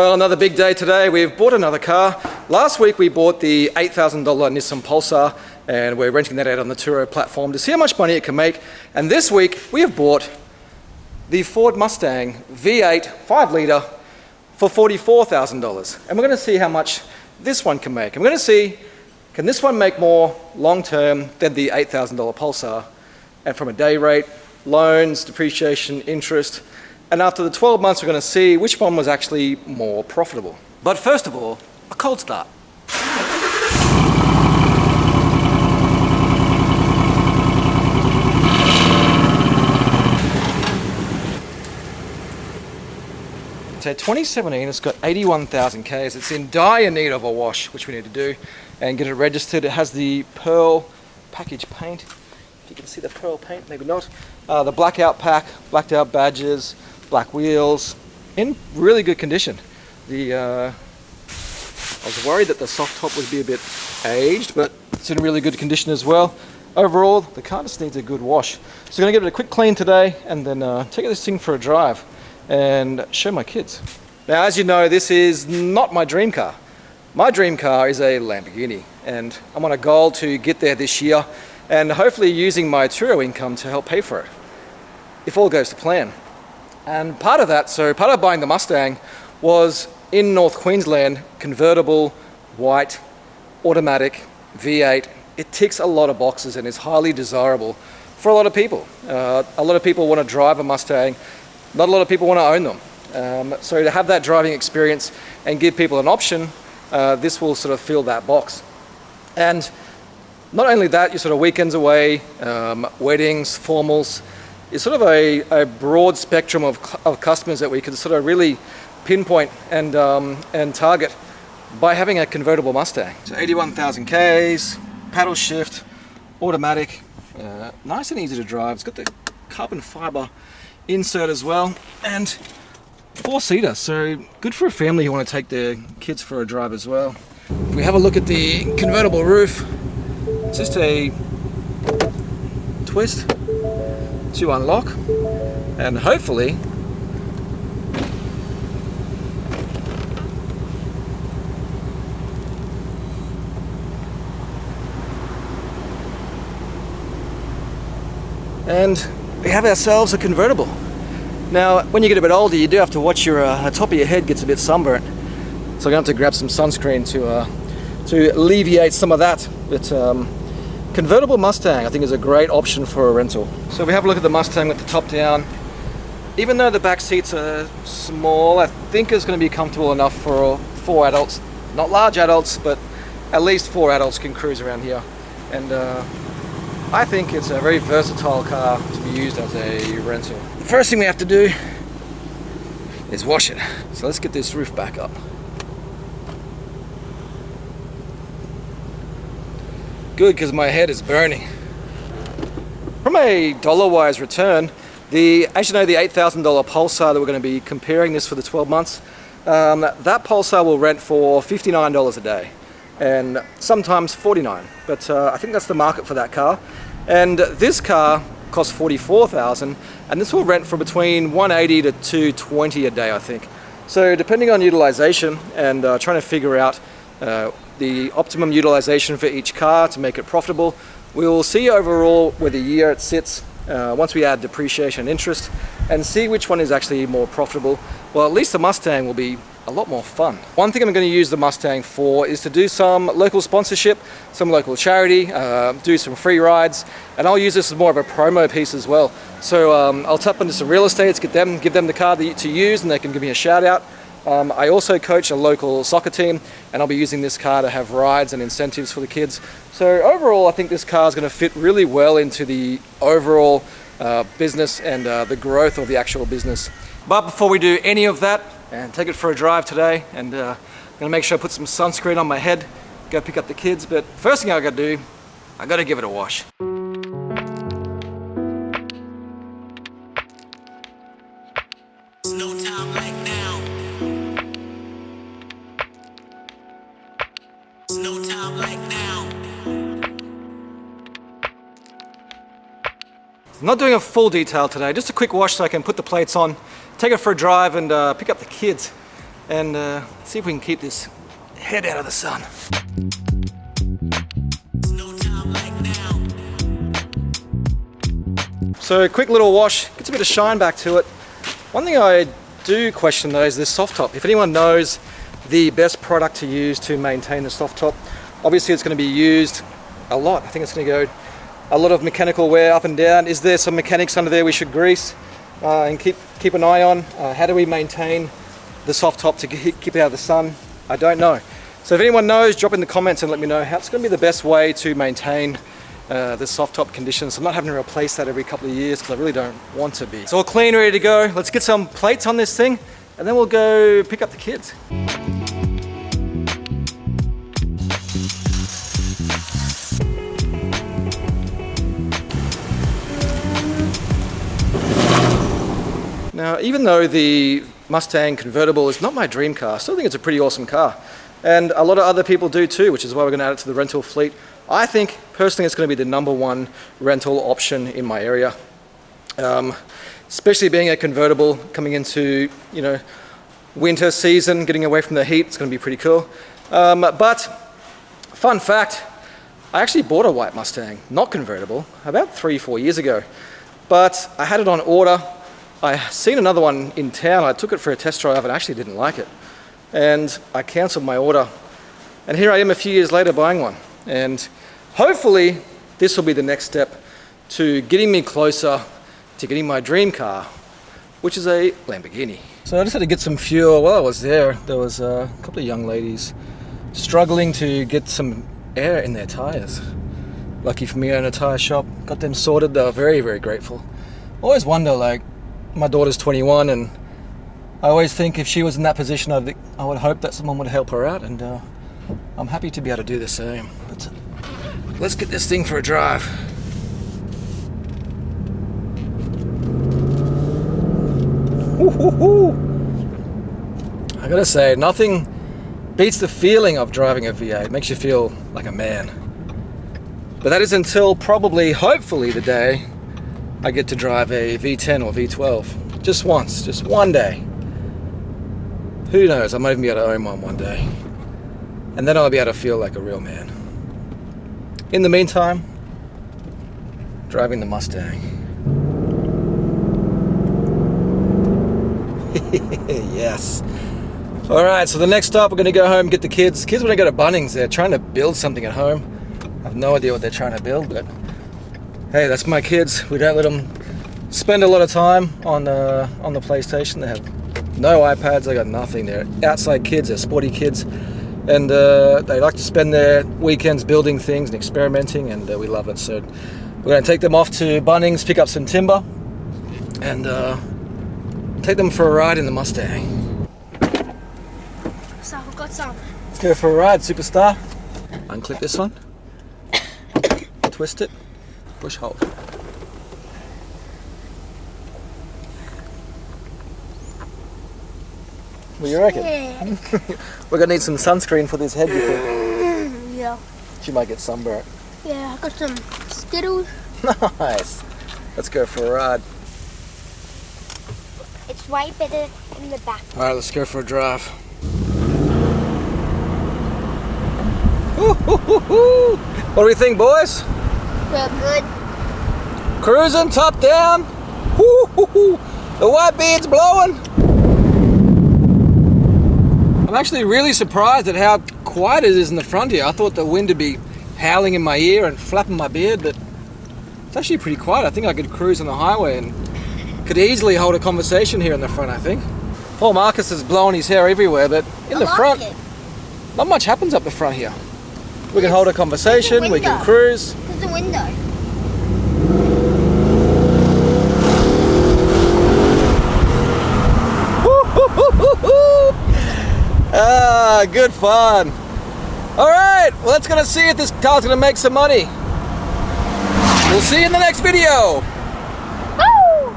Well, another big day today. We've bought another car. Last week we bought the $8,000 Nissan Pulsar and we're renting that out on the Turo platform to see how much money it can make. And this week we have bought the Ford Mustang V8 5 litre for $44,000. And we're going to see how much this one can make. I'm going to see, can this one make more long term than the $8,000 Pulsar? And from a day rate, loans, depreciation, interest. And after the 12 months, we're going to see which one was actually more profitable. But first of all, a cold start. So 2017, it's got 81,000 Ks. It's in dire need of a wash, which we need to do and get it registered. It has the pearl package paint. If you can see the pearl paint, maybe not. The blackout pack, blacked out badges, black wheels, in really good condition. I was worried that the soft top would be a bit aged, but it's in really good condition as well. Overall, the car just needs a good wash. So I'm gonna give it a quick clean today and then take this thing for a drive and show my kids. Now, as you know, this is not my dream car. My dream car is a Lamborghini, and I'm on a goal to get there this year and hopefully using my Turo income to help pay for it, if all goes to plan. And part of buying the Mustang was in North Queensland, convertible, white, automatic, V8. It ticks a lot of boxes and is highly desirable for a lot of people. A lot of people want to drive a Mustang. Not a lot of people want to own them. So to have that driving experience and give people an option, this will sort of fill that box. And not only that, you're sort of weekends away, weddings, formals. It's sort of a broad spectrum of customers that we can sort of really pinpoint and target by having a convertible Mustang. So 81,000 Ks, paddle shift, automatic, nice and easy to drive. It's got the carbon fiber insert as well, and 4-seater, so good for a family who want to take their kids for a drive as well. If we have a look at the convertible roof, it's just a twist to unlock, and hopefully and we have ourselves a convertible. Now, when you get a bit older, you do have to watch your the top of your head gets a bit sunburnt, so I'm going to have to grab some sunscreen to alleviate some of that. But convertible Mustang, I think, is a great option for a rental. So we have a look at the Mustang with the top down. Even though the back seats are small, I think it's going to be comfortable enough for 4 adults. Not large adults, but at least 4 adults can cruise around here. And I think it's a very versatile car to be used as a rental. The first thing we have to do is wash it. So let's get this roof back up. Good, because my head is burning. From a dollar-wise return, as you know, the $8,000 Pulsar that we're going to be comparing this for the 12 months, that Pulsar will rent for $59 a day, and sometimes $49. But I think that's the market for that car. And this car costs $44,000, and this will rent for between $180 to $220 a day, I think. So depending on utilization and trying to figure out the optimum utilization for each car to make it profitable, we will see overall where the year it sits once we add depreciation and interest and see which one is actually more profitable. Well, at least the Mustang will be a lot more fun. One thing I'm going to use the Mustang for is to do some local sponsorship, some local charity, do some free rides, and I'll use this as more of a promo piece as well. So I'll tap into some real estates, give them the car to use, and they can give me a shout out. I also coach a local soccer team, and I'll be using this car to have rides and incentives for the kids. So overall, I think this car is going to fit really well into the overall business and the growth of the actual business. But before we do any of that and take it for a drive today, and I'm gonna make sure I put some sunscreen on my head, go pick up the kids, but first thing I gotta do, I gotta give it a wash. No time like now. No time like now. I'm not doing a full detail today, just a quick wash so I can put the plates on, take it for a drive and pick up the kids. and see if we can keep this head out of the sun. No time like now. So a quick little wash, gets a bit of shine back to it. One thing I do question though is this soft top. If anyone knows the best product to use to maintain the soft top, obviously it's going to be used a lot. I think it's going to go a lot of mechanical wear up and down. Is there some mechanics under there we should grease and keep an eye on? How do we maintain the soft top to keep it out of the sun? I don't know. So if anyone knows, drop in the comments and let me know how it's going to be the best way to maintain the soft top conditions. I'm not having to replace that every couple of years because I really don't want to be. It's all clean, ready to go. Let's get some plates on this thing and then we'll go pick up the kids. Now, even though the Mustang convertible is not my dream car, I still think it's a pretty awesome car. And a lot of other people do too, which is why we're going to add it to the rental fleet. I think, personally, it's going to be the #1 rental option in my area. Especially being a convertible, coming into, you know, winter season, getting away from the heat, it's going to be pretty cool. But, fun fact, I actually bought a white Mustang, not convertible, about 3-4 years ago. But I had it on order. I seen another one in town. I took it for a test drive and I actually didn't like it. And I cancelled my order. And here I am a few years later buying one. And hopefully this will be the next step to getting me closer to getting my dream car, which is a Lamborghini. So I just had to get some fuel. While I was there, there was a couple of young ladies struggling to get some air in their tires. Lucky for me, I own a tire shop. Got them sorted. They were very, very grateful. I always wonder, like, my daughter's 21 and I always think if she was in that position, I would hope that someone would help her out, and I'm happy to be able to do the same. But let's get this thing for a drive. I gotta say, nothing beats the feeling of driving a V8. It makes you feel like a man. But that is until probably, hopefully, the day I get to drive a V10 or V12. Just once, just one day. Who knows, I might even be able to own one day. And then I'll be able to feel like a real man. In the meantime, driving the Mustang. Yes. Alright, so the next stop, we're going to go home, get the kids. Kids want to go to Bunnings. They're trying to build something at home. I have no idea what they're trying to build, but hey, that's my kids. We don't let them spend a lot of time on the PlayStation. They have no iPads, they got nothing. They're outside kids, they're sporty kids. And they like to spend their weekends building things and experimenting, and we love it. So we're going to take them off to Bunnings, pick up some timber, and take them for a ride in the Mustang. So I got some. Let's go for a ride, superstar. Unclip this one. Twist it. Push hold. What do you reckon? Yeah. We're going to need some sunscreen for this head, you think? Yeah. She might get sunburnt. Yeah, I got some Skittles. Nice. Let's go for a ride. It's way better in the back. Alright, let's go for a drive. What do we think, boys? We're good. Cruising, top down. The white beard's blowing. I'm actually really surprised at how quiet it is in the front here. I thought the wind would be howling in my ear and flapping my beard, but it's actually pretty quiet. I think I could cruise on the highway and could easily hold a conversation here in the front, I think. Poor Marcus is blowing his hair everywhere, but in the front, not much happens up the front here. We can hold a conversation, we can cruise. There's a window. Ah, good fun. All right, well, let's gonna see if this car's gonna make some money. We'll see you in the next video.